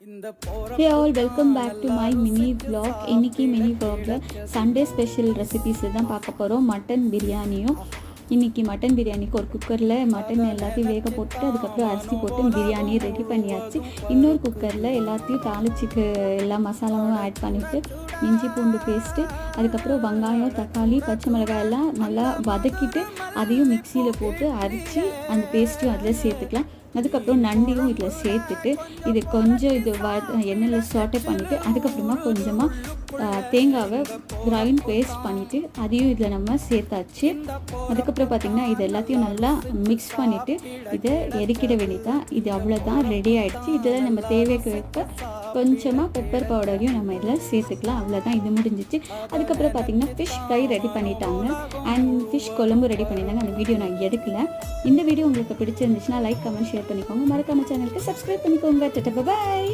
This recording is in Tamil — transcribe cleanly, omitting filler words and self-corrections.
Hey all, welcome back to my mini vlog. இன்னைக்கு மினி vlogல சண்டே ஸ்பெஷல் ரெசிபிஸ் தான் பார்க்க போகிறோம். மட்டன் பிரியாணியும் இன்றைக்கி மட்டன் பிரியாணிக்கு ஒரு குக்கரில் மட்டன் எல்லாத்தையும் வேக போட்டுட்டு அதுக்கப்புறம் அரிசி போட்டு பிரியாணியை ரெடி பண்ணியாச்சு. இன்னொரு குக்கரில் எல்லாத்தையும் தாளிச்சிக்கு எல்லா மசாலாவும் ஆட் பண்ணிவிட்டு இஞ்சி பூண்டு பேஸ்ட்டு அதுக்கப்புறம் வெங்காயம் தக்காளி பச்சை மிளகாய் எல்லாம் நல்லா வதக்கிட்டு அதையும் மிக்சியில் போட்டு அரைச்சி அந்த பேஸ்ட்டையும் அதில் சேர்த்துக்கலாம். அதுக்கப்புறம் நண்டியும் இதில் சேர்த்துட்டு இது கொஞ்சம் எண்ணெயில் சாட்டே பண்ணிவிட்டு அதுக்கப்புறமா கொஞ்சமாக தேங்காவை கிரைண்ட் பேஸ்ட் பண்ணிவிட்டு அதையும் இதில் நம்ம சேர்த்தாச்சு. அதுக்கப்புறம் பார்த்திங்கன்னா இது எல்லாத்தையும் நல்லா மிக்ஸ் பண்ணிவிட்டு இதை எரிக்கிட வேண்டியதான். இது அவ்வளோதான், ரெடி ஆகிடுச்சு. இதில் நம்ம தேவைக்கு கொஞ்சமாக பெப்பர் பவுடரையும் நம்ம இதில் சேர்த்துக்கலாம். அவ்வளோதான், இது முடிஞ்சிச்சு. அதுக்கப்புறம் பார்த்திங்கன்னா ஃபிஷ் ஃப்ரை ரெடி பண்ணிட்டாங்க அண்ட் ஃபிஷ் குழம்பு ரெடி பண்ணிட்டாங்க. அந்த வீடியோ நான் எடுக்கலை. இந்த வீடியோ உங்களுக்கு பிடிச்சிருந்துச்சுன்னா லைக் கமெண்ட் ஷேர் பண்ணிக்கோங்க. மறக்காம சேனலுக்கு சப்ஸ்கிரைப் பண்ணிக்கோங்க. பாய்.